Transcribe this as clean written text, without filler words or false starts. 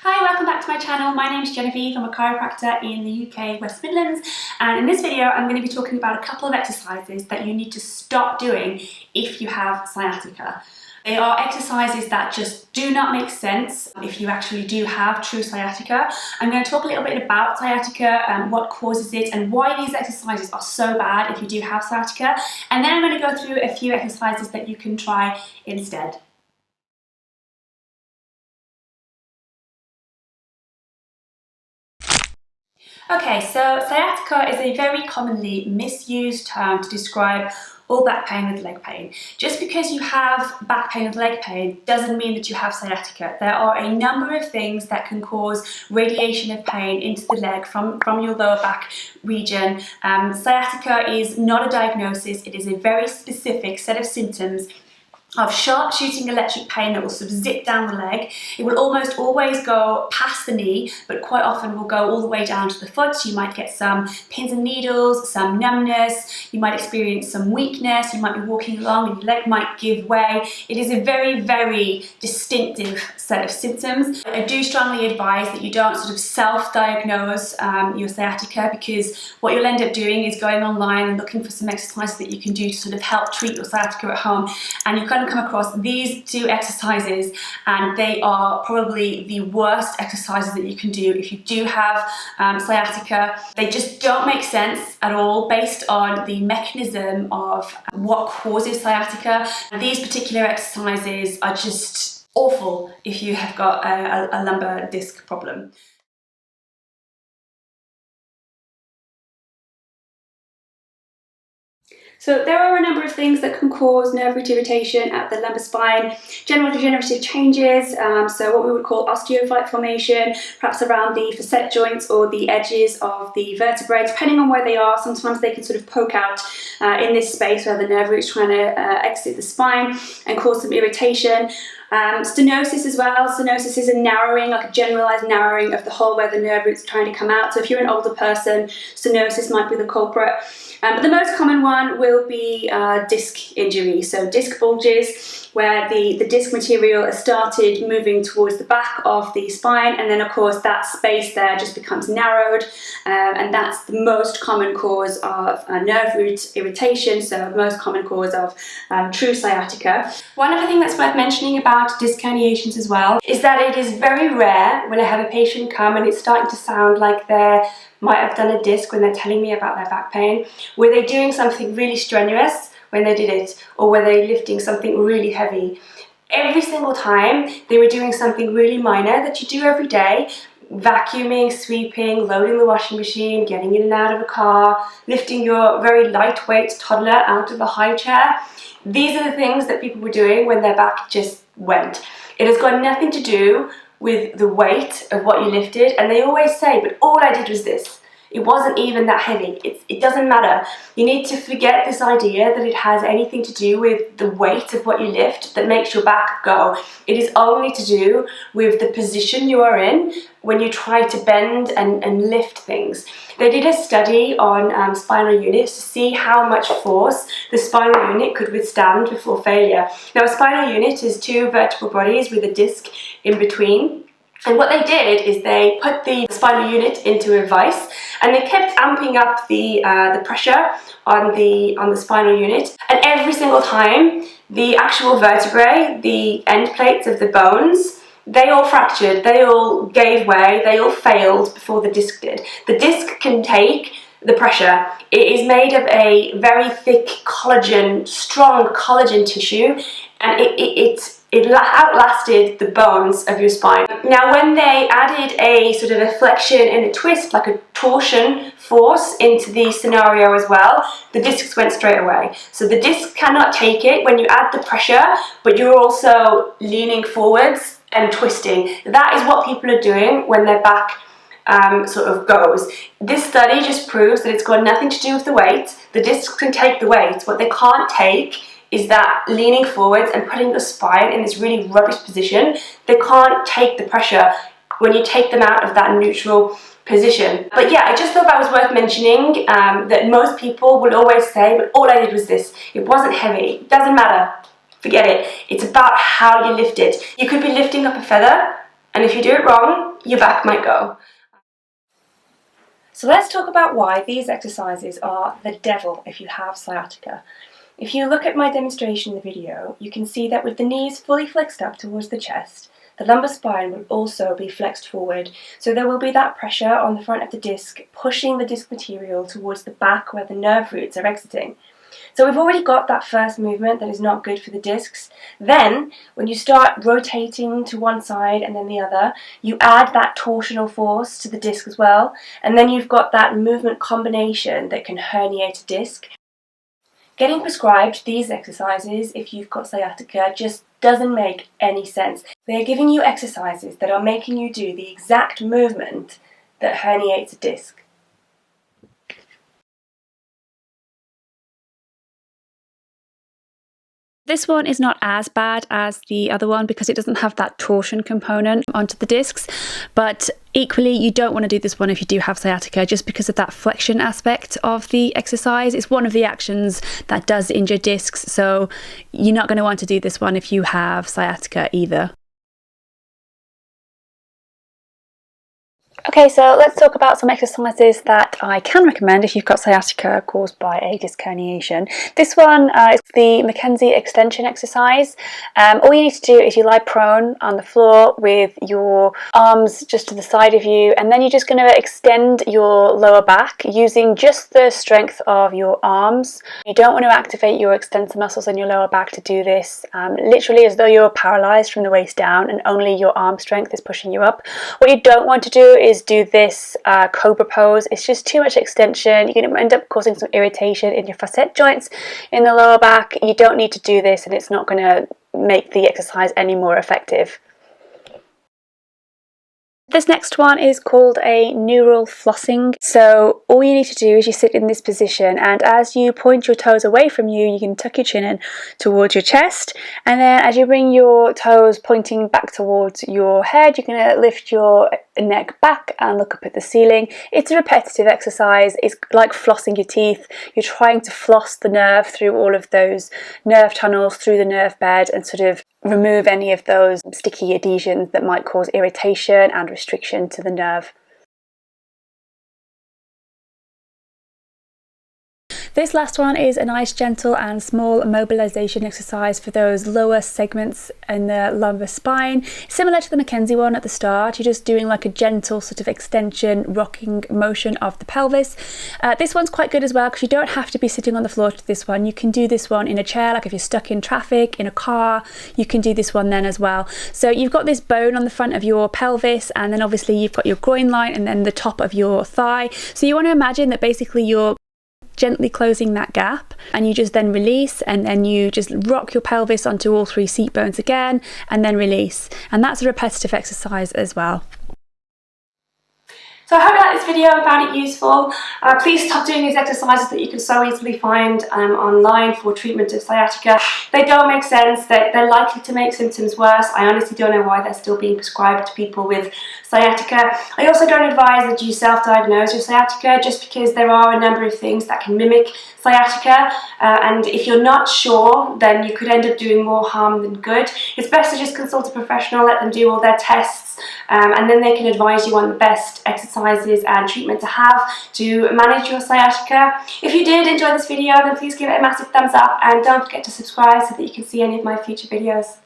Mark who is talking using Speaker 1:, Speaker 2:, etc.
Speaker 1: Hi, welcome back to my channel. My name is Genevieve. I'm a chiropractor in the UK West Midlands, and in this video I'm going to be talking about a couple of exercises that you need to stop doing if you have sciatica. They are exercises that just do not make sense if you actually do have true sciatica. I'm going to talk a little bit about sciatica, what causes it, and why these exercises are so bad if you do have sciatica, and then I'm going to go through a few exercises that you can try instead. Okay, so sciatica is a very commonly misused term to describe all back pain with leg pain. Just because you have back pain with leg pain doesn't mean that you have sciatica. There are a number of things that can cause radiation of pain into the leg from your lower back region. Sciatica is not a diagnosis, it is a very specific set of symptoms of sharp shooting electric pain that will sort of zip down the leg. It will almost always go past the knee, but quite often will go all the way down to the foot. So you might get some pins and needles, some numbness, you might experience some weakness, you might be walking along and your leg might give way. It is a very, very distinctive set of symptoms. I do strongly advise that you don't sort of self-diagnose your sciatica, because what you'll end up doing is going online and looking for some exercises that you can do to sort of help treat your sciatica at home, and you kind of come across these two exercises and they are probably the worst exercises that you can do if you do have sciatica. They just don't make sense at all based on the mechanism of what causes sciatica. These particular exercises are just awful if you have got a lumbar disc problem. So there are a number of things that can cause nerve root irritation at the lumbar spine. General degenerative changes, so what we would call osteophyte formation, perhaps around the facet joints or the edges of the vertebrae, depending on where they are. Sometimes they can sort of poke out in this space where the nerve root is trying to exit the spine and cause some irritation. Stenosis as well. Stenosis is a narrowing, like a generalized narrowing of the hole where the nerve root is trying to come out. So if you're an older person, stenosis might be the culprit. But the most common one will be disc injury, so disc bulges, where the disc material has started moving towards the back of the spine, and then of course that space there just becomes narrowed, and that's the most common cause of nerve root irritation, so the most common cause of true sciatica. One other thing that's worth mentioning about disc herniations as well is that it is very rare when I have a patient come and it's starting to sound like they might have done a disc when they're telling me about their back pain. Were they doing something really strenuous when they did it, or were they lifting something really heavy? Every single time they were doing something really minor that you do every day: vacuuming, sweeping, loading the washing machine, getting in and out of a car, lifting your very lightweight toddler out of a high chair. These are the things that people were doing when their back just went. It has got nothing to do with the weight of what you lifted, and they always say, but all I did was this. It wasn't even that heavy. It doesn't matter. You need to forget this idea that it has anything to do with the weight of what you lift that makes your back go. It is only to do with the position you are in when you try to bend and lift things. They did a study on spinal units to see how much force the spinal unit could withstand before failure. Now, a spinal unit is two vertebral bodies with a disc in between. And what they did is they put the spinal unit into a vise, and they kept amping up the pressure on the spinal unit. And every single time, the actual vertebrae, the end plates of the bones, they all fractured, they all gave way, they all failed before the disc did. The disc can take the pressure. It is made of a very thick collagen, strong collagen tissue, and it outlasted the bones of your spine. Now, when they added a sort of a flexion and a twist, like a torsion force into the scenario as well, the discs went straight away. So the disc cannot take it when you add the pressure, but you're also leaning forwards and twisting. That is what people are doing when their back sort of goes. This study just proves that it's got nothing to do with the weight. The discs can take the weight. What they can't take is that leaning forwards and putting your spine in this really rubbish position. They can't take the pressure when you take them out of that neutral position. But yeah, I just thought that was worth mentioning, that most people will always say, but all I did was this. It wasn't heavy. It doesn't matter. Forget it. It's about how you lift it. You could be lifting up a feather
Speaker 2: And if you do it wrong, your back might go. So let's talk about why these exercises are the devil if you have sciatica. If you look at my demonstration in the video, you can see that with the knees fully flexed up towards the chest, the lumbar spine will also be flexed forward, so there will be that pressure on the front of the disc pushing the disc material towards the back where the nerve roots are exiting. So we've already got that first movement that is not good for the discs. Then, when you start rotating to one side and then the other, you add that torsional force to the disc as well, and then you've got that movement combination that can herniate a disc. Getting prescribed these exercises if you've got sciatica just doesn't make any sense. They're giving you exercises that are making you do the exact movement that herniates a disc.
Speaker 1: This one is not as bad as the other one because it doesn't have that torsion component onto the discs, but equally you don't want to do this one if you do have sciatica just because of that flexion aspect of the exercise. It's one of the actions that does injure discs, so you're not going to want to do this one if you have sciatica either. Okay, so let's talk about some exercises that I can recommend if you've got sciatica caused by a disc herniation. This one is the Mackenzie extension exercise. All you need to do is you lie prone on the floor with your arms just to the side of you, and then you're just going to extend your lower back using just the strength of your arms. You don't want to activate your extensor muscles in your lower back to do this, literally as though you're paralysed from the waist down and only your arm strength is pushing you up. What you don't want to do is do this cobra pose. It's just too much extension. You're going to end up causing some irritation in your facet joints in the lower back. You don't need to do this, and it's not going to make the exercise any more effective. This next one is called a neural flossing. So all you need to do is you sit in this position, and as you point your toes away from you, you can tuck your chin in towards your chest, and then as you bring your toes pointing back towards your head, you're going to lift your neck back and look up at the ceiling. It's a repetitive exercise. It's like flossing your teeth. You're trying to floss the nerve through all of those nerve tunnels, through the nerve bed, and sort of remove any of those sticky adhesions that might cause irritation and restriction to the nerve. This last one is a nice, gentle and small mobilization exercise for those lower segments in the lumbar spine. Similar to the Mackenzie one at the start, you're just doing like a gentle sort of extension, rocking motion of the pelvis. This one's quite good as well because you don't have to be sitting on the floor to do this one. You can do this one in a chair, like if you're stuck in traffic, in a car, you can do this one then as well. So you've got this bone on the front of your pelvis, and then obviously you've got your groin line and then the top of your thigh. So you want to imagine that basically you're gently closing that gap, and you just then release, and then you just rock your pelvis onto all three seat bones again and then release, and that's a repetitive exercise as well.
Speaker 2: So I hope you liked this video and found it useful. Please stop doing these exercises that you can so easily find online for treatment of sciatica. They don't make sense. They're likely to make symptoms worse. I honestly don't know why they're still being prescribed to people with sciatica. I also don't advise that you self-diagnose your sciatica, just because there are a number of things that can mimic sciatica, and if you're not sure, then you could end up doing more harm than good. It's best to just consult a professional, let them do all their tests, and then they can advise you on the best exercises and treatment to have to manage your sciatica. If you did enjoy this video, then please give it a massive thumbs up, and don't forget to subscribe so that you can see any of my future videos.